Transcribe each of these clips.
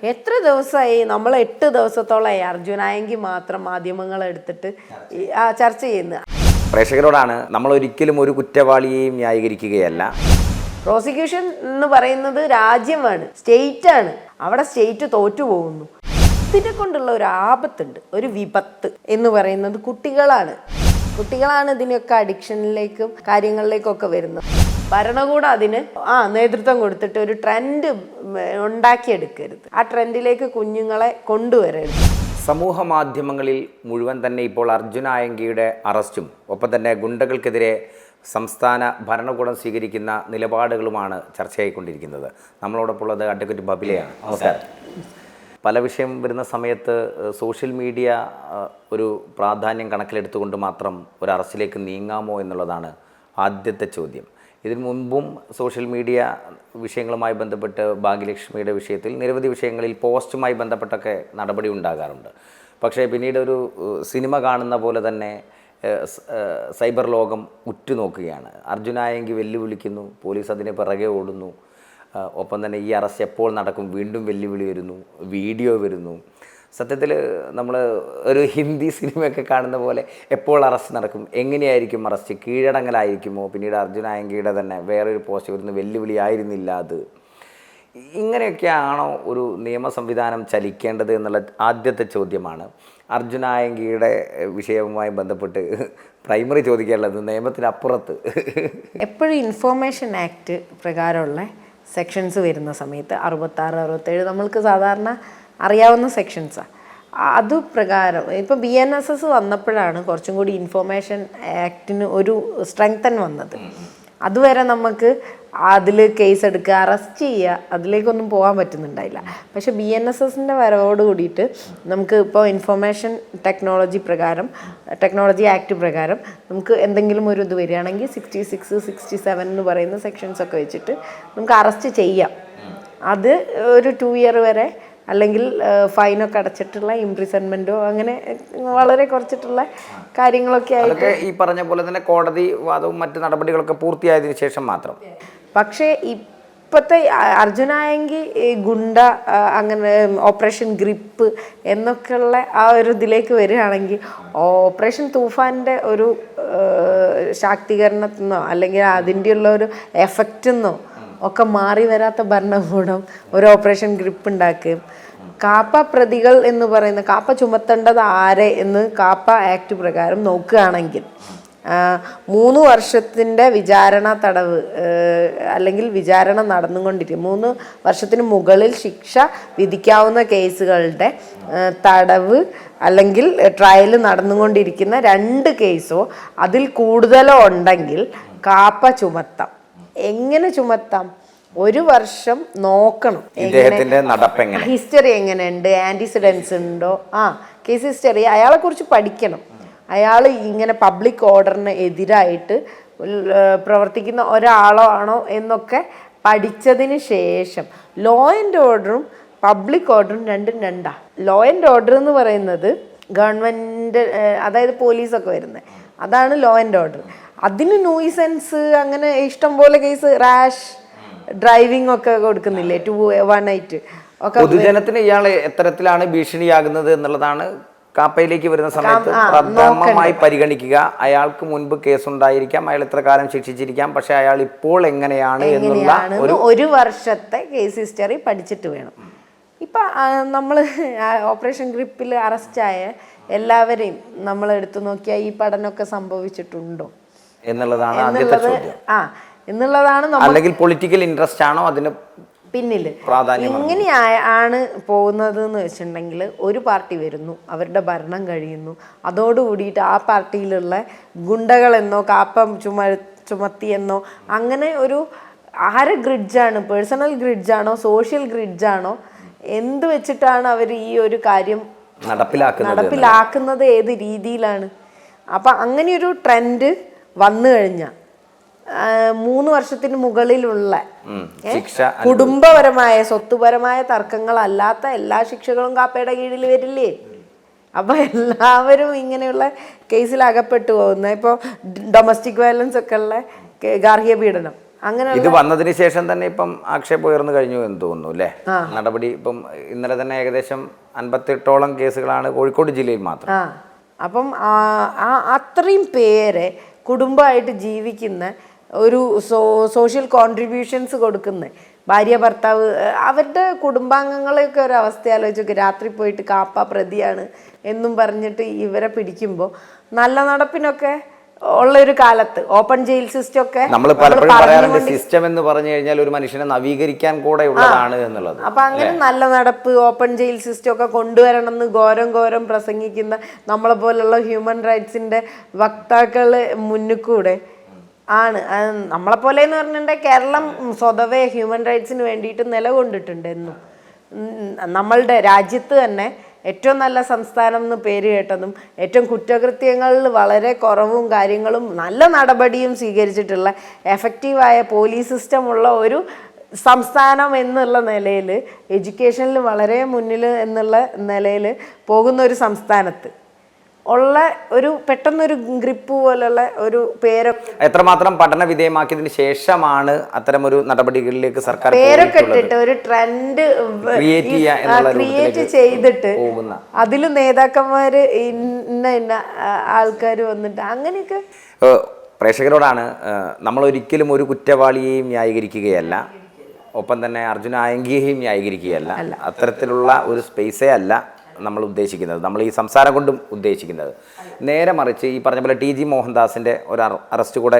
എത്ര ദിവസമായി നമ്മൾ 8 ദിവസത്തോളമായി അർജുനായെങ്കിൽ മാത്രം മാധ്യമങ്ങൾ എടുത്തിട്ട് ചർച്ച ചെയ്യുന്നത്. പ്രേക്ഷകരോടാണ്, നമ്മൾ ഒരിക്കലും ഒരു കുറ്റവാളിയെയും ന്യായീകരിക്കുകയല്ല. പ്രോസിക്യൂഷൻ എന്ന് പറയുന്നത് രാജ്യമാണ്, സ്റ്റേറ്റാണ്. അവിടെ സ്റ്റേറ്റ് തോറ്റുപോകുന്നു. ഇതിനെ കൊണ്ടുള്ള ഒരു ആപത്തുണ്ട്, ഒരു വിപത്ത് എന്ന് പറയുന്നത് കുട്ടികളാണ് ഇതിനൊക്കെ അഡിക്ഷനിലേക്കും കാര്യങ്ങളിലേക്കൊക്കെ വരുന്നത്. ഭരണകൂടം അതിന് നേതൃത്വം കൊടുത്തിട്ട് ഒരു ട്രെൻഡ് ഉണ്ടാക്കിയെടുക്കരുത്. ആ ട്രെൻഡിലേക്ക് കുഞ്ഞുങ്ങളെ കൊണ്ടുവരരുത്. സമൂഹ മാധ്യമങ്ങളിൽ മുഴുവൻ തന്നെ ഇപ്പോൾ അർജുൻ ആയങ്കിയുടെ അറസ്റ്റും ഒപ്പം തന്നെ ഗുണ്ടകൾക്കെതിരെ സംസ്ഥാന ഭരണകൂടം സ്വീകരിക്കുന്ന നിലപാടുകളുമാണ് ചർച്ചയായിക്കൊണ്ടിരിക്കുന്നത്. നമ്മളോടൊപ്പം ഉള്ളത് അഡ്വക്കേറ്റ് ബബിലയാണ്. നമസ്കാരം. പല വിഷയം വരുന്ന സമയത്ത് സോഷ്യൽ മീഡിയ ഒരു പ്രാധാന്യം കണക്കിലെടുത്തുകൊണ്ട് മാത്രം ഒരു അറസ്റ്റിലേക്ക് നീങ്ങാമോ എന്നുള്ളതാണ് ആദ്യത്തെ ചോദ്യം. ഇതിനു മുൻപും സോഷ്യൽ മീഡിയ വിഷയങ്ങളുമായി ബന്ധപ്പെട്ട് ഭാഗ്യലക്ഷ്മിയുടെ വിഷയത്തിൽ നിരവധി വിഷയങ്ങളിൽ പോസ്റ്റുമായി ബന്ധപ്പെട്ടൊക്കെ നടപടി ഉണ്ടാകാറുണ്ട്. പക്ഷേ പിന്നീട് ഒരു സിനിമ കാണുന്ന പോലെ തന്നെ സൈബർ ലോകം ഉറ്റുനോക്കുകയാണ്. അർജുനായെങ്കിൽ വെല്ലുവിളിക്കുന്നു, പോലീസ് അതിനെ പിറകെ ഓടുന്നു. ഒപ്പം തന്നെ ഈ അറസ്റ്റ് എപ്പോൾ നടക്കും, വീണ്ടും വെല്ലുവിളി വരുന്നു, വീഡിയോ വരുന്നു. സത്യത്തിൽ നമ്മൾ ഒരു ഹിന്ദി സിനിമയൊക്കെ കാണുന്ന പോലെ എപ്പോൾ അറസ്റ്റ് നടക്കും, എങ്ങനെയായിരിക്കും അറസ്റ്റ്, കീഴടങ്ങലായിരിക്കുമോ, പിന്നീട് അർജുനായെങ്കിയുടെ തന്നെ വേറൊരു പോസ്റ്റ് വരുന്നു, വെല്ലുവിളി ആയിരുന്നില്ല അത്. ഇങ്ങനെയൊക്കെയാണോ ഒരു നിയമ സംവിധാനം ചലിക്കേണ്ടത് എന്നുള്ള ആദ്യത്തെ ചോദ്യമാണ്. അർജുനായെങ്കിയുടെ വിഷയവുമായി ബന്ധപ്പെട്ട് പ്രൈമറി ചോദിക്കാനുള്ളത് നിയമത്തിനപ്പുറത്ത് എപ്പോഴും ഇൻഫോർമേഷൻ ആക്ട് പ്രകാരമുള്ള സെക്ഷൻസ് വരുന്ന സമയത്ത് 66, 67 നമ്മൾക്ക് സാധാരണ അറിയാവുന്ന സെക്ഷൻസാണ്. അതുപ്രകാരം ഇപ്പോൾ BNSS വന്നപ്പോഴാണ് കുറച്ചും കൂടി ഇൻഫോർമേഷൻ ആക്ടിന് ഒരു സ്ട്രെങ്തൻ വന്നത്. അതുവരെ നമുക്ക് അതിൽ കേസ് എടുക്കുക, അറസ്റ്റ് ചെയ്യുക, അതിലേക്കൊന്നും പോകാൻ പറ്റുന്നുണ്ടായില്ല. പക്ഷേ BNSSൻ്റെ വരവോട് കൂടിയിട്ട് നമുക്ക് ഇപ്പോൾ ഇൻഫർമേഷൻ ടെക്നോളജി ആക്ട് പ്രകാരം നമുക്ക് എന്തെങ്കിലും ഒരു ഇത് വരികയാണെങ്കിൽ 66, 67 എന്ന് പറയുന്ന സെക്ഷൻസൊക്കെ വെച്ചിട്ട് നമുക്ക് അറസ്റ്റ് ചെയ്യാം. അത് ഒരു 2 ഇയർ വരെ അല്ലെങ്കിൽ ഫൈനൊക്കെ അടച്ചിട്ടുള്ള ഇംപ്രിസൺമെൻറ്റോ അങ്ങനെ വളരെ കുറച്ചിട്ടുള്ള കാര്യങ്ങളൊക്കെ ആയിട്ട് ഈ പറഞ്ഞ പോലെ തന്നെ കോടതി വാദവും മറ്റ് നടപടികളൊക്കെ പൂർത്തിയായതിനു ശേഷം മാത്രം. പക്ഷേ ഇപ്പോഴത്തെ അർജുനായെങ്കിൽ ഗുണ്ട അങ്ങനെ ഓപ്പറേഷൻ ഗ്രിപ്പ് എന്നൊക്കെയുള്ള ആ ഒരു ഇതിലേക്ക് വരികയാണെങ്കിൽ ഓപ്പറേഷൻ തൂഫാൻ്റെ ഒരു ശാക്തീകരണത്തിൽ നിന്നോ അല്ലെങ്കിൽ അതിൻ്റെ ഉള്ള ഒരു എഫക്റ്റിൽ നിന്നോ ഒക്കെ മാറി വരാത്ത ഭരണകൂടം ഒരു ഓപ്പറേഷൻ ഗ്രിപ്പ് ഉണ്ടാക്കുകയും കാപ്പ പ്രതികൾ എന്ന് പറയുന്ന കാപ്പ ചുമത്തേണ്ടത് ആരെ എന്ന് കാപ്പ ആക്ട് പ്രകാരം നോക്കുകയാണെങ്കിൽ 3 വർഷത്തിൻ്റെ വിചാരണ തടവ് അല്ലെങ്കിൽ വിചാരണ നടന്നുകൊണ്ടിരിക്കും 3 വർഷത്തിന് മുകളിൽ ശിക്ഷ വിധിക്കാവുന്ന കേസുകളുടെ തടവ് അല്ലെങ്കിൽ ട്രയൽ നടന്നുകൊണ്ടിരിക്കുന്ന 2 കേസോ അതിൽ കൂടുതലോ ഉണ്ടെങ്കിൽ കാപ്പ ചുമത്താം. എങ്ങനെ ചുമത്താം? 1 വർഷം നോക്കണം, ഹിസ്റ്ററി എങ്ങനെയുണ്ട്, ആൻറ്റിസിഡൻസ് ഉണ്ടോ, കേസ് ഹിസ്റ്ററി, അയാളെ കുറിച്ച് പഠിക്കണം. അയാൾ ഇങ്ങനെ പബ്ലിക് ഓർഡറിന് എതിരായിട്ട് പ്രവർത്തിക്കുന്ന ഒരാളോ ആണോ എന്നൊക്കെ പഠിച്ചതിന് ശേഷം ലോ ആൻഡ് ഓർഡറും പബ്ലിക് ഓർഡറും രണ്ടാണ്. ലോ ആൻഡ് ഓർഡർ എന്ന് പറയുന്നത് ഗവൺമെൻറ്, അതായത് പോലീസൊക്കെ വരുന്നത്, അതാണ് ലോ ആൻഡ് ഓർഡർ. അതിന് ന്യൂയിസൻസ് അങ്ങനെ ഇഷ്ടം പോലെ കേസ്, റാഷ് ഡ്രൈവിംഗ് ഒക്കെ കൊടുക്കുന്നില്ലേ, 218 ഒക്കെ. പൊതുജനത്തിന് ഇയാൾ എത്തരത്തിലാണ് ഭീഷണിയാകുന്നത് എന്നുള്ളതാണ് കാപ്പയിലേക്ക് വരുന്ന സമയത്ത് പ്രഥമമായി പരിഗണിക്കുക. അയാൾക്ക് മുൻപ് കേസുണ്ടായിരിക്കാം, അയാൾ ഇത്ര കാലം ശിക്ഷിച്ചിരിക്കാം, പക്ഷെ അയാൾ ഇപ്പോൾ എങ്ങനെയാണ് എന്നുള്ള 1 വർഷത്തെ കേസ് ഹിസ്റ്ററി പഠിച്ചിട്ട് വേണം. ഇപ്പം നമ്മൾ ഓപ്പറേഷൻ ഗ്രിപ്പിൽ അറസ്റ്റായ എല്ലാവരെയും നമ്മൾ എടുത്തു നോക്കിയാൽ ഈ പഠനമൊക്കെ സംഭവിച്ചിട്ടുണ്ടോ എന്നുള്ളതാണ് ആദ്യത്തെ ചോദ്യം. എന്നുള്ളതാണ് അല്ലെങ്കിൽ പൊളിറ്റിക്കൽ ഇൻട്രസ്റ്റ് ആണോ അതിന് പിന്നിൽ ഇങ്ങനെയാണ് പോകുന്നത് എന്ന് വെച്ചിട്ടുണ്ടെങ്കിൽ ഒരു പാർട്ടി വരുന്നു, അവരുടെ ഭരണം കഴിയുന്നു, അതോടുകൂടിയിട്ട് ആ പാർട്ടിയിലുള്ള ഗുണ്ടകളെന്നോ കാപ്പം ചുമത്തിയെന്നോ അങ്ങനെ ഒരു ആരെ ഗ്രിഡ്ജാണ്, പേഴ്സണൽ ഗ്രിഡ്ജാണോ സോഷ്യൽ ഗ്രിഡ്ജാണോ എന്ത് വെച്ചിട്ടാണ് അവർ ഈ ഒരു കാര്യം നടപ്പിലാക്കുന്നത്, ഏത് രീതിയിലാണ്? അപ്പം അങ്ങനെയൊരു ട്രെൻഡ് വന്നു കഴിഞ്ഞാൽ 3 വർഷത്തിന് മുകളിലുള്ള കുടുംബപരമായ സ്വത്തുപരമായ തർക്കങ്ങളല്ലാത്ത എല്ലാ ശിക്ഷകളും കാപ്പയുടെ കീഴിൽ വരില്ലേ? അപ്പം എല്ലാവരും ഇങ്ങനെയുള്ള കേസിൽ അകപ്പെട്ടു പോകുന്ന, ഇപ്പോൾ ഡൊമസ്റ്റിക് വയലൻസ് ഒക്കെ ഉള്ള ഗാർഹിക പീഡനം അങ്ങനെ ഇത് വന്നതിന് ശേഷം തന്നെ ഇപ്പം ആക്ഷേപം ഉയർന്നു കഴിഞ്ഞു എന്ന് തോന്നുന്നു അല്ലേ? നടപടി ഇപ്പം ഇന്നലെ തന്നെ ഏകദേശം 58ഓളം കേസുകളാണ് കോഴിക്കോട് ജില്ലയിൽ മാത്രം. അപ്പം അത്രയും പേരെ കുടുംബമായിട്ട് ജീവിക്കുന്ന ഒരു സോഷ്യൽ കോൺട്രിബ്യൂഷൻസ് കൊടുക്കുന്ന ഭാര്യ ഭർത്താവ് അവരുടെ കുടുംബാംഗങ്ങളെയൊക്കെ ഒരു അവസ്ഥ ആലോചിച്ചൊക്കെ രാത്രി പോയിട്ട് കാപ്പ പ്രതിയാണ് എന്നും പറഞ്ഞിട്ട് ഇവരെ പിടിക്കുമ്പോൾ നല്ല നടപ്പിനൊക്കെ ഉള്ള ഒരു കാലത്ത് ഓപ്പൺ ജയിൽ സിസ്റ്റം ഒക്കെ നമ്മൾ പലപ്പോഴും പറയാറുണ്ട് സിസ്റ്റം എന്ന് പറഞ്ഞു കഴിഞ്ഞാൽ ഒരു മനുഷ്യനെ നവീകരിക്കാൻ കൂടെ ഉള്ളതാണ് എന്നുള്ളത്. അപ്പൊ അങ്ങനെ നല്ല നടപ്പ് ഓപ്പൺ ജയിൽ സിസ്റ്റം ഒക്കെ കൊണ്ടുവരണം എന്ന് ഘോരം പ്രസംഗിക്കുന്ന നമ്മളെ പോലുള്ള ഹ്യൂമൻ റൈറ്റ്സിന്റെ വക്താക്കള് മുന്നിൽ കൂടെ ആണ്. നമ്മളെപ്പോലെ എന്ന് പറഞ്ഞിട്ടുണ്ടെങ്കിൽ കേരളം സ്വതവേ ഹ്യൂമൻ റൈറ്റ്സിന് വേണ്ടിയിട്ട് നിലകൊണ്ടിട്ടുണ്ട് എന്നും. നമ്മളുടെ രാജ്യത്ത് തന്നെ ഏറ്റവും നല്ല സംസ്ഥാനം എന്ന് പേര് കേട്ടതും ഏറ്റവും കുറ്റകൃത്യങ്ങളിൽ വളരെ കുറവും കാര്യങ്ങളും നല്ല നടപടിയും സ്വീകരിച്ചിട്ടുള്ള എഫക്റ്റീവായ പോലീസ് സിസ്റ്റം ഉള്ള ഒരു സംസ്ഥാനം എന്നുള്ള നിലയിൽ എഡ്യൂക്കേഷനിൽ വളരെ മുന്നിൽ എന്നുള്ള നിലയിൽ പോകുന്ന ഒരു സംസ്ഥാനത്ത് ഉള്ള ഒരു പെട്ടെന്നൊരു ഗ്രിപ്പ് പോലുള്ള ഒരു പേരൊക്കെ എത്രമാത്രം പഠന വിധേയമാക്കിയതിന് ശേഷമാണ് അത്തരമൊരു നടപടികളിലേക്ക് സർക്കാർ പേരൊക്കെ ഇട്ടിട്ട് ഒരു ട്രെൻഡ് ക്രിയേറ്റ് ചെയ്തിട്ട് അതിൽ നേതാക്കന്മാര് ഇന്ന ആൾക്കാർ വന്നിട്ട് അങ്ങനെയൊക്കെ. പ്രേക്ഷകരോടാണ്, നമ്മൾ ഒരിക്കലും ഒരു കുറ്റവാളിയെയും ന്യായീകരിക്കുകയല്ല, ഒപ്പം തന്നെ അർജുന ആയങ്കിയെയും ന്യായീകരിക്കുകയല്ല. അത്തരത്തിലുള്ള ഒരു സ്പേസേ അല്ല നമ്മൾ ഉദ്ദേശിക്കുന്നത്, നമ്മൾ ഈ സംസാരം കൊണ്ടും ഉദ്ദേശിക്കുന്നത്. നേരെ മറിച്ച് ഈ പറഞ്ഞ പോലെ TG മോഹൻദാസിൻ്റെ ഒരു അറസ്റ്റ് കൂടെ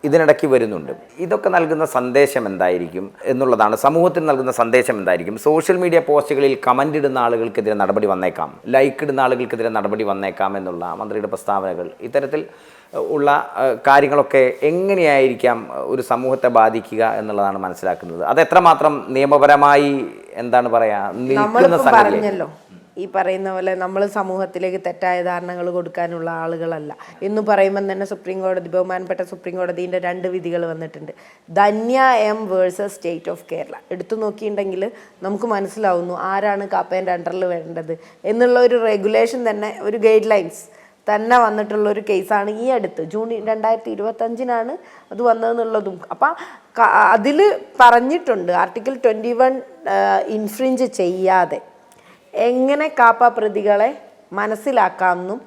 ഇതിനിടയ്ക്ക് വരുന്നുണ്ട്. ഇതൊക്കെ നൽകുന്ന സന്ദേശം എന്തായിരിക്കും എന്നുള്ളതാണ്, സമൂഹത്തിന് നൽകുന്ന സന്ദേശം എന്തായിരിക്കും? സോഷ്യൽ മീഡിയ പോസ്റ്റുകളിൽ കമൻ്റ് ഇടുന്ന ആളുകൾക്കെതിരെ നടപടി വന്നേക്കാം, ലൈക്ക് ഇടുന്ന ആളുകൾക്കെതിരെ നടപടി വന്നേക്കാം എന്നുള്ള മന്ത്രിയുടെ പ്രസ്താവനകൾ, ഇത്തരത്തിൽ ഉള്ള കാര്യങ്ങളൊക്കെ എങ്ങനെയായിരിക്കാം ഒരു സമൂഹത്തെ ബാധിക്കുക എന്നുള്ളതാണ് മനസ്സിലാക്കുന്നത്. അത് എത്രമാത്രം നിയമപരമായി എന്താണ് പറയുക നിൽക്കുന്ന പറഞ്ഞല്ലോ. ഈ പറയുന്ന പോലെ നമ്മൾ സമൂഹത്തിലേക്ക് തെറ്റായ ധാരണകൾ കൊടുക്കാനുള്ള ആളുകളല്ല എന്ന് പറയുമ്പം തന്നെ ബഹുമാനപ്പെട്ട സുപ്രീം കോടതിൻ്റെ 2 വിധികൾ വന്നിട്ടുണ്ട്. Dhanya M versus state of Kerala എടുത്തു നോക്കിയിട്ടുണ്ടെങ്കിൽ നമുക്ക് മനസ്സിലാവുന്നു ആരാണ് കാപ്പേൻ്റെ അണ്ടറിൽ വേണ്ടത് എന്നുള്ള ഒരു റെഗുലേഷൻ തന്നെ, ഒരു ഗൈഡ് ലൈൻസ് തന്നെ വന്നിട്ടുള്ള ഒരു കേസാണ് ഈ അടുത്ത് ജൂൺ 2025 അത് വന്നതെന്നുള്ളതും. അപ്പം അതിൽ പറഞ്ഞിട്ടുണ്ട് ആർട്ടിക്കിൾ 21 ഇൻഫ്രിഞ്ച് ചെയ്യാതെ എങ്ങനെ കാപ്പ പ്രതികളെ മനസ്സിലാക്കാമെന്നും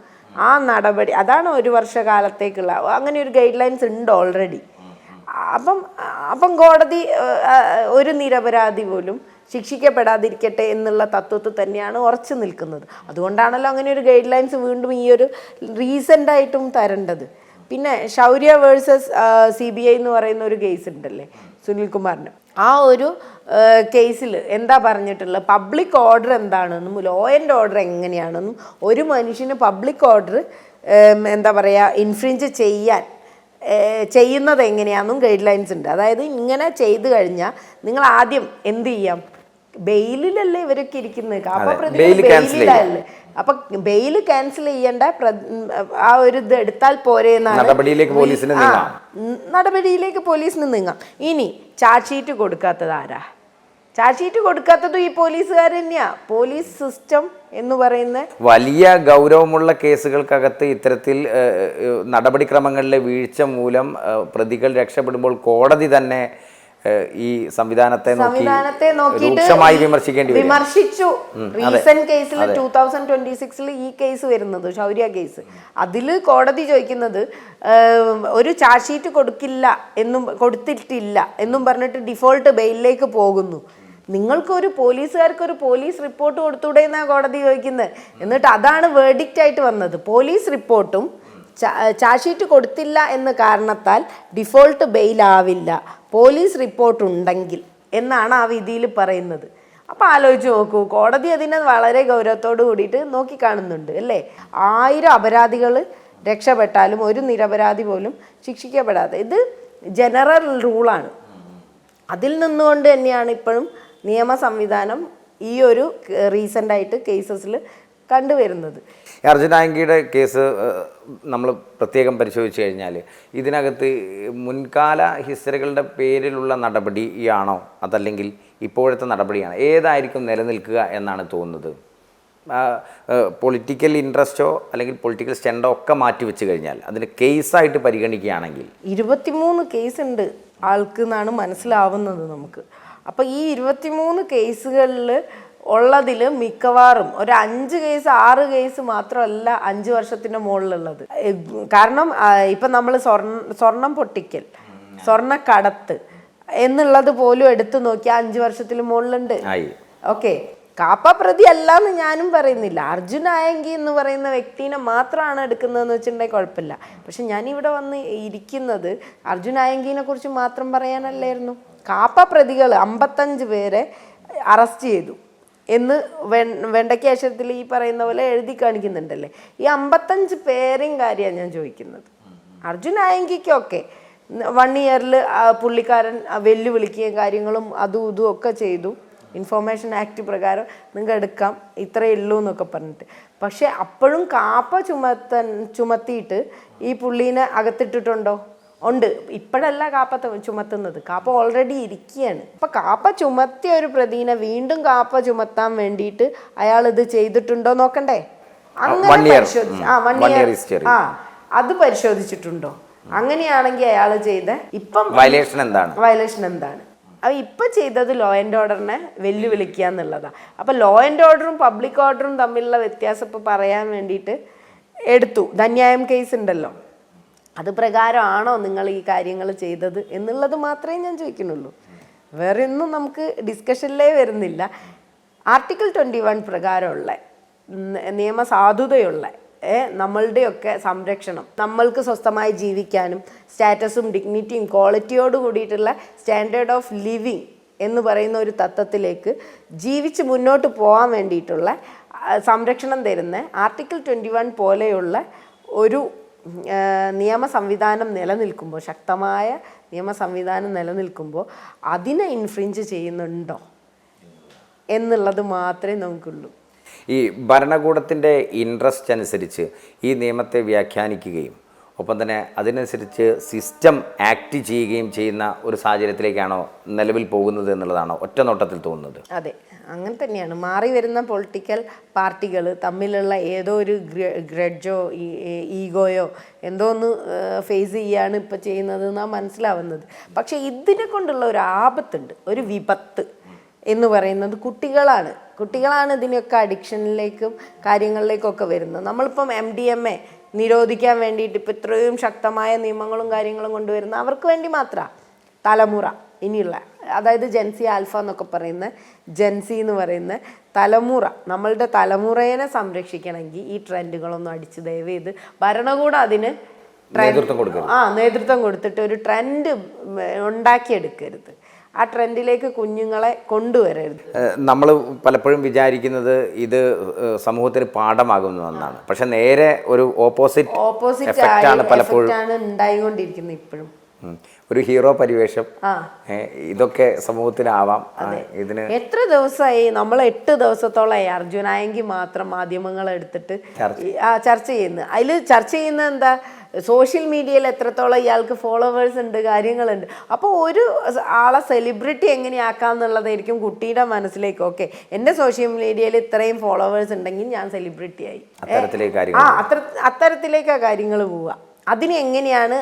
ആ നടപടി അതാണ് 1 വർഷകാലത്തേക്കുള്ള അങ്ങനെ ഒരു ഗൈഡ് ലൈൻസ് ഉണ്ട് ഓൾറെഡി. അപ്പം കോടതി ഒരു നിരപരാധി പോലും ശിക്ഷിക്കപ്പെടാതിരിക്കട്ടെ എന്നുള്ള തത്വത്തിൽ തന്നെയാണ് ഉറച്ചു നിൽക്കുന്നത്. അതുകൊണ്ടാണല്ലോ അങ്ങനെ ഒരു ഗൈഡ് ലൈൻസ് വീണ്ടും ഈ ഒരു റീസെൻ്റായിട്ടും തരേണ്ടത്. പിന്നെ ശൗര്യ വേഴ്സസ് CBI എന്ന് പറയുന്ന ഒരു കേസ് ഉണ്ടല്ലേ സുനിൽകുമാറിന്, ആ ഒരു കേസിൽ എന്താ പറഞ്ഞിട്ടുള്ളത്, പബ്ലിക് ഓർഡർ എന്താണെന്നും ലോ ആൻഡ് ഓർഡർ എങ്ങനെയാണെന്നും ഒരു മനുഷ്യന് പബ്ലിക് ഓർഡർ എന്താ പറയുക ഇൻഫ്രിഞ്ച് ചെയ്യുന്നത് എങ്ങനെയാണെന്നും ഗൈഡ് ലൈൻസ് ഉണ്ട്. അതായത് ഇങ്ങനെ ചെയ്തു കഴിഞ്ഞാൽ നിങ്ങൾ ആദ്യം എന്ത് ചെയ്യാം, ബെയിലിലല്ലേ ഇവരൊക്കെ ഇരിക്കുന്നത്, ബെയിലിലല്ലേ, അപ്പൊ ബെയിൽ ക്യാൻസൽ ചെയ്യേണ്ട ആ ഒരു ഇത് എടുത്താൽ പോരെ എന്നാണ് നടപടിയിലേക്ക് പോലീസിന് നീങ്ങാം. ഇനി ചാർജ് ഷീറ്റ് കൊടുക്കാത്തത് ആരാ? ചാർജ് ഷീറ്റ് കൊടുക്കാത്തതും ഈ പോലീസുകാർ തന്നെയാ. പോലീസ് സിസ്റ്റം എന്ന് പറയുന്ന വലിയ ഗൗരവമുള്ള കേസുകൾക്കകത്ത് ഇത്തരത്തിൽ നടപടിക്രമങ്ങളിലെ വീഴ്ച മൂലം പ്രതികൾ രക്ഷപ്പെടുമ്പോൾ കോടതി തന്നെ ഈ സംവിധാനത്തെ രൂക്ഷമായി വിമർശിച്ചു. റീസെന്റ് കേസിൽ 2026 ഈ കേസ് വരുന്നത് ശൗര്യ കേസ്, അതിൽ കോടതി ചോദിക്കുന്നത് ഒരു ചാർജ് ഷീറ്റ് കൊടുത്തിട്ടില്ല എന്നും പറഞ്ഞിട്ട് ഡിഫോൾട്ട് ബെയിലിലേക്ക് പോകുന്നു. നിങ്ങൾക്കൊരു പോലീസുകാർക്ക് പോലീസ് റിപ്പോർട്ട് കൊടുത്തൂടെ എന്നാണ് കോടതി ചോദിക്കുന്നത്. എന്നിട്ട് അതാണ് വേർഡിക്റ്റ് ആയിട്ട് വന്നത്. പോലീസ് റിപ്പോർട്ടും ചാർജ് ഷീറ്റ് കൊടുത്തില്ല എന്ന കാരണത്താൽ ഡിഫോൾട്ട് ബെയിലാവില്ല, പോലീസ് റിപ്പോർട്ട് ഉണ്ടെങ്കിൽ എന്നാണ് ആ വിധിയിൽ പറയുന്നത്. അപ്പോൾ ആലോചിച്ച് നോക്കൂ, കോടതി അതിനെ വളരെ ഗൗരവത്തോട് കൂടിയിട്ട് നോക്കിക്കാണുന്നുണ്ട് അല്ലേ. 1000 അപരാധികൾ രക്ഷപ്പെട്ടാലും ഒരു നിരപരാധി പോലും ശിക്ഷിക്കപ്പെടാതെ, ഇത് ജനറൽ റൂളാണ്. അതിൽ നിന്നുകൊണ്ട് തന്നെയാണ് ഇപ്പോഴും നിയമ സംവിധാനം ഈ ഒരു റീസെൻ്റായിട്ട് കേസസിൽ കണ്ടുവരുന്നത്. അർജുന ആയങ്കിയുടെ കേസ് നമ്മൾ പ്രത്യേകം പരിശോധിച്ച് കഴിഞ്ഞാൽ ഇതിനകത്ത് മുൻകാല ഹിസ്റ്ററികളുടെ പേരിലുള്ള നടപടിയാണോ അതല്ലെങ്കിൽ ഇപ്പോഴത്തെ നടപടിയാണോ, ഏതായിരിക്കും നിലനിൽക്കുക എന്നാണ് തോന്നുന്നത്? പൊളിറ്റിക്കൽ ഇൻട്രസ്റ്റോ അല്ലെങ്കിൽ പൊളിറ്റിക്കൽ സ്റ്റണ്ടോ ഒക്കെ മാറ്റി വെച്ച് കഴിഞ്ഞാൽ അതിന് കേസായിട്ട് പരിഗണിക്കുകയാണെങ്കിൽ 23 കേസ് ഉണ്ട് ആൾക്ക് എന്നാണ് മനസ്സിലാവുന്നത് നമുക്ക്. അപ്പോൾ ഈ 23 കേസുകളിൽ ഉള്ളതിൽ മിക്കവാറും ഒരു 5 കേസ് 6 കേസ് മാത്രമല്ല 5 വർഷത്തിൻ്റെ മുകളിലുള്ളത്. കാരണം ഇപ്പം നമ്മൾ സ്വർണം പൊട്ടിക്കൽ, സ്വർണ്ണക്കടത്ത് എന്നുള്ളത് പോലും എടുത്തു നോക്കിയാൽ 5 വർഷത്തിൽ മുകളിലുണ്ട്. ഓക്കെ, കാപ്പ പ്രതി അല്ല എന്ന് ഞാനും പറയുന്നില്ല. അർജുൻ ആയങ്കി എന്ന് പറയുന്ന വ്യക്തിനെ മാത്രമാണ് എടുക്കുന്നതെന്ന് വെച്ചിട്ടുണ്ടെങ്കിൽ കുഴപ്പമില്ല. പക്ഷെ ഞാനിവിടെ വന്ന് ഇരിക്കുന്നത് അർജുൻ ആയങ്കിനെ കുറിച്ച് മാത്രം പറയാനല്ലായിരുന്നു. കാപ്പ പ്രതികൾ 55 പേരെ അറസ്റ്റ് ചെയ്തു എന്ന് വെണ്ടയ്ക്ക അക്ഷരത്തിൽ ഈ പറയുന്ന പോലെ എഴുതി കാണിക്കുന്നുണ്ടല്ലേ. ഈ 55 പേരെയും കാര്യമാണ് ഞാൻ ചോദിക്കുന്നത്. അർജുൻ ആയങ്കിക്കൊക്കെ 1 ഇയറിൽ പുള്ളിക്കാരൻ വെല്ലുവിളിക്കുകയും കാര്യങ്ങളും അതും ഇതും ഒക്കെ ചെയ്തു. ഇൻഫോർമേഷൻ ആക്ട് പ്രകാരം നിങ്ങൾക്ക് എടുക്കാം, ഇത്രയേ ഉള്ളൂ എന്നൊക്കെ പറഞ്ഞിട്ട്. പക്ഷെ അപ്പോഴും കാപ്പ ചുമത്തിയിട്ട് ഈ പുള്ളീനെ അകത്തിട്ടിട്ടുണ്ടോ? ഉണ്ട്. ഇപ്പോഴല്ല കാപ്പ ചുമത്തുന്നത്, കാപ്പ ഓൾറെഡി ഇരിക്കുകയാണ്. അപ്പം കാപ്പ ചുമത്തിയ ഒരു പ്രതിനെ വീണ്ടും കാപ്പ ചുമത്താൻ വേണ്ടിയിട്ട് അയാൾ ഇത് ചെയ്തിട്ടുണ്ടോ നോക്കണ്ടേ? അങ്ങനെ അത് പരിശോധിച്ചിട്ടുണ്ടോ? അങ്ങനെയാണെങ്കിൽ അയാൾ ചെയ്ത ഇപ്പം വയലേഷൻ എന്താണ്? അത് ഇപ്പം ചെയ്തത് ലോ ആൻഡ് ഓർഡറിനെ വെല്ലുവിളിക്കുക എന്നുള്ളതാണ്. അപ്പം ലോ ആൻഡ് ഓർഡറും പബ്ലിക് ഓർഡറും തമ്മിലുള്ള വ്യത്യാസം ഇപ്പോൾ പറയാൻ വേണ്ടിയിട്ട് എടുത്തു. ധന്യായം കേസ് ഉണ്ടല്ലോ, അത് പ്രകാരമാണോ നിങ്ങൾ ഈ കാര്യങ്ങൾ ചെയ്തത് എന്നുള്ളത് മാത്രമേ ഞാൻ ചോദിക്കുന്നുള്ളൂ. വേറെ ഒന്നും നമുക്ക് ഡിസ്കഷനിലേ വരുന്നില്ല. ആർട്ടിക്കിൾ 21 പ്രകാരമുള്ള നിയമസാധുതയുള്ള നമ്മളുടെയൊക്കെ സംരക്ഷണം, നമ്മൾക്ക് സ്വസ്ഥമായി ജീവിക്കാനും സ്റ്റാറ്റസും ഡിഗ്നിറ്റിയും ക്വാളിറ്റിയോട് കൂടിയിട്ടുള്ള സ്റ്റാൻഡേർഡ് ഓഫ് ലിവിങ് എന്ന് പറയുന്ന ഒരു തത്വത്തിലേക്ക് ജീവിച്ച് മുന്നോട്ട് പോകാൻ വേണ്ടിയിട്ടുള്ള സംരക്ഷണം തരുന്ന ആർട്ടിക്കിൾ 21 പോലെയുള്ള ഒരു നിയമ സംവിധാനം നിലനിൽക്കുമ്പോൾ, ശക്തമായ നിയമ സംവിധാനം നിലനിൽക്കുമ്പോൾ അതിനെ ഇൻഫ്രിഞ്ച് ചെയ്യുന്നുണ്ടോ എന്നുള്ളത് മാത്രമേ നമുക്കുള്ളൂ. ഈ ഭരണകൂടത്തിൻ്റെ ഇൻട്രസ്റ്റ് അനുസരിച്ച് ഈ നിയമത്തെ വ്യാഖ്യാനിക്കുകയും ഒപ്പം തന്നെ അതിനനുസരിച്ച് സിസ്റ്റം ആക്ട് ചെയ്യുകയും ചെയ്യുന്ന ഒരു സാഹചര്യത്തിലേക്കാണോ നിലവിൽ പോകുന്നത് എന്നുള്ളതാണോ ഒറ്റ നോട്ടത്തിൽ തോന്നുന്നത്? അതെ, അങ്ങനെ തന്നെയാണ്. മാറി വരുന്ന പൊളിറ്റിക്കൽ പാർട്ടികൾ തമ്മിലുള്ള ഏതോ ഒരു ഗ്രഡ്ജോ ഈഗോയോ എന്തോ ഒന്ന് ഫേസ് ചെയ്യാണ് ഇപ്പോൾ ചെയ്യുന്നത് എന്നാണ് മനസ്സിലാവുന്നത്. പക്ഷേ ഇതിനെ കൊണ്ടുള്ള ഒരു ആപത്തുണ്ട്, ഒരു വിപത്ത് എന്ന് പറയുന്നത് കുട്ടികളാണ് ഇതിനൊക്കെ അഡിക്ഷനിലേക്കും കാര്യങ്ങളിലേക്കൊക്കെ വരുന്നത്. നമ്മളിപ്പം MDMA നിരോധിക്കാൻ വേണ്ടിയിട്ട് ഇപ്പോൾ ഇത്രയും ശക്തമായ നിയമങ്ങളും കാര്യങ്ങളും കൊണ്ടുവരുന്ന അവർക്ക് വേണ്ടി മാത്രമാണ്. തലമുറ ഇനിയുള്ള, അതായത് ജെൻസി ആൽഫ എന്നൊക്കെ പറയുന്ന ജെൻസി എന്ന് പറയുന്ന തലമുറ, നമ്മളുടെ തലമുറയെ സംരക്ഷിക്കണമെങ്കിൽ ഈ ട്രെൻഡുകളൊന്നും അടിച്ച് ദയവ് ചെയ്ത് ഭരണകൂടം അതിന് നേതൃത്വം കൊടുത്തിട്ട് ഒരു ട്രെൻഡ് ഉണ്ടാക്കിയെടുക്കരുത്. ആ ട്രെൻഡിലേക്ക് കുഞ്ഞുങ്ങളെ കൊണ്ടുവരരുത്. നമ്മൾ പലപ്പോഴും വിചാരിക്കുന്നത് ഇത് സമൂഹത്തിന് പാഠമാകുന്നതെന്നാണ്. പക്ഷെ നേരെ ഒരു ഓപ്പോസിറ്റ് ആണ് പലപ്പോഴും ഉണ്ടായിക്കൊണ്ടിരിക്കുന്നത്. ഇപ്പോഴും ഒരു ഹീറോ പരിവേഷം ഇതൊക്കെ സമൂഹത്തിനാവാം. ഇതിന് എത്ര ദിവസമായി നമ്മൾ 8 ദിവസത്തോളമായി അർജുനായെങ്കിൽ മാത്രം മാധ്യമങ്ങൾ എടുത്തിട്ട് ചർച്ച ചെയ്യുന്നത്. അതിൽ ചർച്ച ചെയ്യുന്നത് എന്താ? സോഷ്യൽ മീഡിയയിൽ എത്രത്തോളം ഇയാൾക്ക് ഫോളോവേഴ്സ് ഉണ്ട്, കാര്യങ്ങളുണ്ട്. അപ്പോൾ ഒരു ആളെ സെലിബ്രിറ്റി എങ്ങനെയാക്കാന്നുള്ളതായിരിക്കും കുട്ടിയുടെ മനസ്സിലേക്ക്. ഓക്കെ, എൻ്റെ സോഷ്യൽ മീഡിയയിൽ ഇത്രയും ഫോളോവേഴ്സ് ഉണ്ടെങ്കിൽ ഞാൻ സെലിബ്രിറ്റി ആയി. അത്തരത്തിലേക്കാ കാര്യങ്ങൾ പോവുക. അതിന് എങ്ങനെയാണ്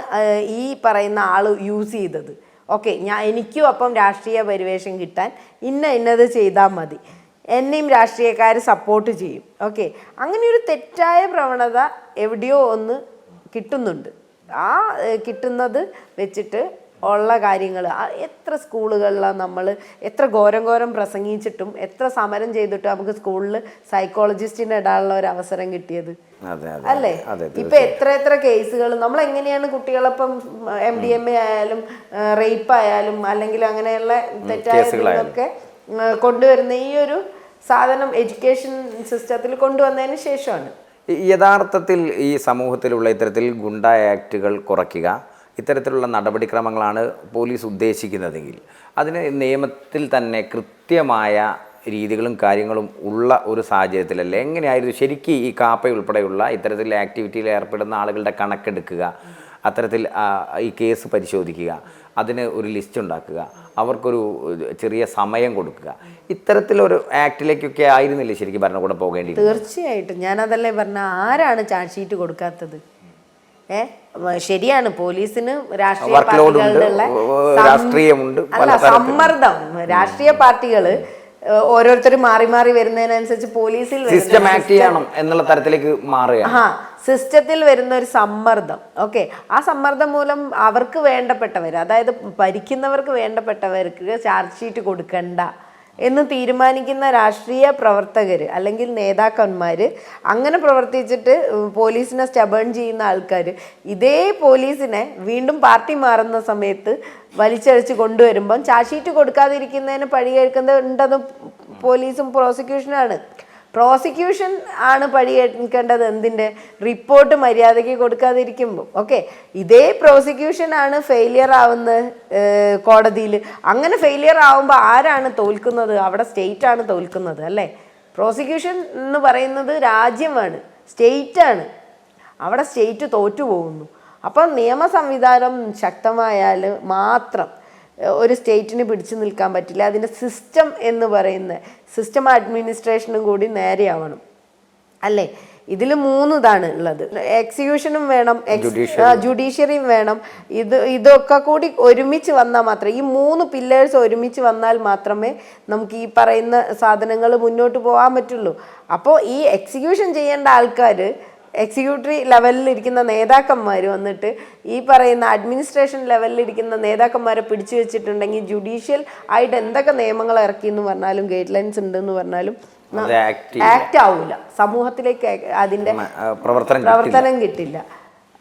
ഈ പറയുന്ന ആൾ യൂസ് ചെയ്തത്? ഓക്കെ, എനിക്കും അപ്പം രാഷ്ട്രീയ പരിവേഷം കിട്ടാൻ ഇന്നത് ചെയ്താൽ മതി, എന്നെയും രാഷ്ട്രീയക്കാർ സപ്പോർട്ട് ചെയ്യും. ഓക്കെ, അങ്ങനെ ഒരു തെറ്റായ പ്രവണത എവിടെയോ ഒന്ന് കിട്ടുന്നുണ്ട്. ആ കിട്ടുന്നത് വെച്ചിട്ട് ഉള്ള കാര്യങ്ങൾ എത്ര സ്കൂളുകളിലാണ് നമ്മൾ എത്ര ഘോരം പ്രസംഗിച്ചിട്ടും എത്ര സമരം ചെയ്തിട്ടും നമുക്ക് സ്കൂളിൽ സൈക്കോളജിസ്റ്റിനെ ഇടാനുള്ള ഒരു അവസരം കിട്ടിയത് അല്ലേ? ഇപ്പൊ എത്ര കേസുകൾ നമ്മൾ എങ്ങനെയാണ് കുട്ടികളപ്പം MDMA ആയാലും റേപ്പ് ആയാലും അല്ലെങ്കിൽ അങ്ങനെയുള്ള തെറ്റായതൊക്കെ കൊണ്ടുവരുന്ന ഈ ഒരു സാധനം എഡ്യൂക്കേഷൻ സിസ്റ്റത്തിൽ കൊണ്ടുവന്നതിന് ശേഷമാണ്. യഥാർത്ഥത്തിൽ ഈ സമൂഹത്തിലുള്ള ഇത്തരത്തിൽ ഗുണ്ട ആക്റ്റുകൾ കുറയ്ക്കുക, ഇത്തരത്തിലുള്ള നടപടിക്രമങ്ങളാണ് പോലീസ് ഉദ്ദേശിക്കുന്നതെങ്കിൽ അതിന് നിയമത്തിൽ തന്നെ കൃത്യമായ രീതികളും കാര്യങ്ങളും ഉള്ള ഒരു സാഹചര്യത്തിലല്ലേ എങ്ങനെയായിരുന്നു ശരിക്കും ഈ കാപ്പ ഉൾപ്പെടെയുള്ള ഇത്തരത്തിലുള്ള ആക്ടിവിറ്റിയിൽ ഏർപ്പെടുന്ന ആളുകളുടെ കണക്കെടുക്കുക, അത്തരത്തിൽ ഈ കേസ് പരിശോധിക്കുക, അതിന് ഒരു ലിസ്റ്റ് ഉണ്ടാക്കുക, അവർക്കൊരു ചെറിയ സമയം കൊടുക്കുക, ഇത്തരത്തിലൊരു ആക്ടിലേക്കൊക്കെ ആയിരുന്നില്ലേ ശരിക്കും ഭരണകൂടം പോകേണ്ടി? തീർച്ചയായിട്ടും ഞാനതല്ലേ പറഞ്ഞ, ആരാണ് ചാർജ് ഷീറ്റ് കൊടുക്കാത്തത്? ശരിയാണ്, പോലീസിന് രാഷ്ട്രീയ പാർട്ടികളുടെ രാഷ്ട്രീയമുണ്ട്, അല്ല സമ്മർദ്ദം, രാഷ്ട്രീയ പാർട്ടികള് ഓരോരുത്തർ മാറി മാറി വരുന്നതിനനുസരിച്ച് പോലീസിൽ സിസ്റ്റം ആക്ട് ചെയ്യണം എന്നുള്ള തരത്തിലേക്ക് മാറുകയാണ്. സിസ്റ്റത്തിൽ വരുന്ന ഒരു സമ്മർദ്ദം. ഓക്കെ, ആ സമ്മർദ്ദം മൂലം അവർക്ക് വേണ്ടപ്പെട്ടവർ, അതായത് ഭരിക്കുന്നവർക്ക് വേണ്ടപ്പെട്ടവർക്ക് ചാർജ് ഷീറ്റ് കൊടുക്കണ്ട എന്ന് തീരുമാനിക്കുന്ന രാഷ്ട്രീയ പ്രവർത്തകർ അല്ലെങ്കിൽ നേതാക്കന്മാർ, അങ്ങനെ പ്രവർത്തിച്ചിട്ട് പോലീസിനെ സ്റ്റബേൺ ചെയ്യുന്ന ആൾക്കാർ ഇതേ പോലീസിനെ വീണ്ടും പാർട്ടി മാറുന്ന സമയത്ത് വലിച്ചഴിച്ച് കൊണ്ടുവരുമ്പം ചാർജ് ഷീറ്റ് കൊടുക്കാതിരിക്കുന്നതിന് പഴി കേൾക്കുന്നത് പോലീസും പ്രോസിക്യൂഷനാണ്. പ്രോസിക്യൂഷൻ ആണ് പഴി കേൾക്കേണ്ടത് എന്തിൻ്റെ? റിപ്പോർട്ട് മര്യാദയ്ക്ക് കൊടുക്കാതിരിക്കുമ്പോൾ. ഓക്കെ, ഇതേ പ്രോസിക്യൂഷനാണ് ഫെയിലിയർ ആവുന്നത് കോടതിയിൽ. അങ്ങനെ ഫെയിലിയർ ആവുമ്പോൾ ആരാണ് തോൽക്കുന്നത്? അവിടെ സ്റ്റേറ്റ് ആണ് തോൽക്കുന്നത്, അല്ലേ? പ്രോസിക്യൂഷൻ എന്ന് പറയുന്നത് രാജ്യമാണ്, സ്റ്റേറ്റാണ്. അവിടെ സ്റ്റേറ്റ് തോറ്റു പോകുന്നു. അപ്പം നിയമ സംവിധാനം ശക്തമായാൽ മാത്രം ഒരു സ്റ്റേറ്റിന് പിടിച്ചു നിൽക്കാൻ പറ്റില്ല. അതിൻ്റെ സിസ്റ്റം എന്ന് പറയുന്ന സിസ്റ്റം അഡ്മിനിസ്ട്രേഷനും കൂടി നേരെയാവണം, അല്ലേ? ഇതിൽ 3 ഇതാണ് ഉള്ളത്. എക്സിക്യൂഷനും വേണം, ജുഡീഷ്യറിയും വേണം. ഇതൊക്കെ കൂടി ഒരുമിച്ച് വന്നാൽ മാത്രമേ, ഈ 3 പില്ലേഴ്സ് ഒരുമിച്ച് വന്നാൽ മാത്രമേ നമുക്ക് ഈ പറയുന്ന സാധനങ്ങൾ മുന്നോട്ട് പോകാൻ പറ്റുള്ളൂ. അപ്പോൾ ഈ എക്സിക്യൂഷൻ ചെയ്യേണ്ട ആൾക്കാർ, എക്സിക്യൂട്ടീവ് ലെവലിൽ ഇരിക്കുന്ന നേതാക്കന്മാർ വന്നിട്ട് ഈ പറയുന്ന അഡ്മിനിസ്ട്രേഷൻ ലെവലിൽ ഇരിക്കുന്ന നേതാക്കന്മാരെ പിടിച്ചു വെച്ചിട്ടുണ്ടെങ്കിൽ ജുഡീഷ്യൽ ആയിട്ട് എന്തൊക്കെ നിയമങ്ങൾ ഇറക്കി എന്ന് പറഞ്ഞാലും ഗൈഡ് ലൈൻസ് ഉണ്ടെന്ന് പറഞ്ഞാലും ആക്ട് ആവൂല, സമൂഹത്തിലേക്ക് അതിൻ്റെ പ്രവർത്തനം കിട്ടില്ല.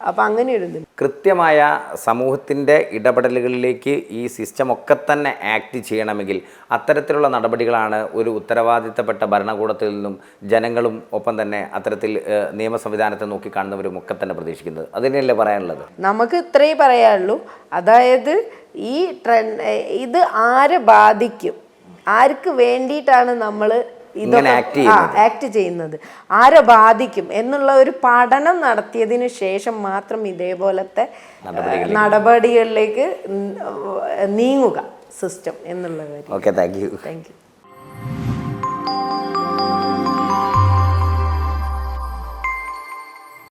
അപ്പം അങ്ങനെ ഒരു കൃത്യമായ സമൂഹത്തിൻ്റെ ഇടപെടലുകളിലേക്ക് ഈ സിസ്റ്റം ഒക്കെ തന്നെ ആക്ട് ചെയ്യണമെങ്കിൽ അത്തരത്തിലുള്ള നടപടികളാണ് ഒരു ഉത്തരവാദിത്തപ്പെട്ട ഭരണകൂടത്തിൽ നിന്നും ജനങ്ങളും ഒപ്പം തന്നെ അത്തരത്തിൽ നിയമ സംവിധാനത്തെ നോക്കിക്കാണുന്നവരും ഒക്കെ തന്നെ പ്രതീക്ഷിക്കുന്നത്. അതിനല്ലേ പറയാനുള്ളത്? നമുക്ക് ഇത്രയേ പറയാനുള്ളൂ. അതായത് ഈ ഇത് ആരെ ബാധിക്കും, ആർക്ക് വേണ്ടിയിട്ടാണ് നമ്മൾ ആക്ട് ചെയ്യുന്നത്, ആരെ ബാധിക്കും എന്നുള്ള ഒരു പഠനം നടത്തിയതിനു ശേഷം മാത്രം ഇതേപോലത്തെ നടപടികളിലേക്ക് നീങ്ങുക സിസ്റ്റം എന്നുള്ള കാര്യം. Okay, thank you.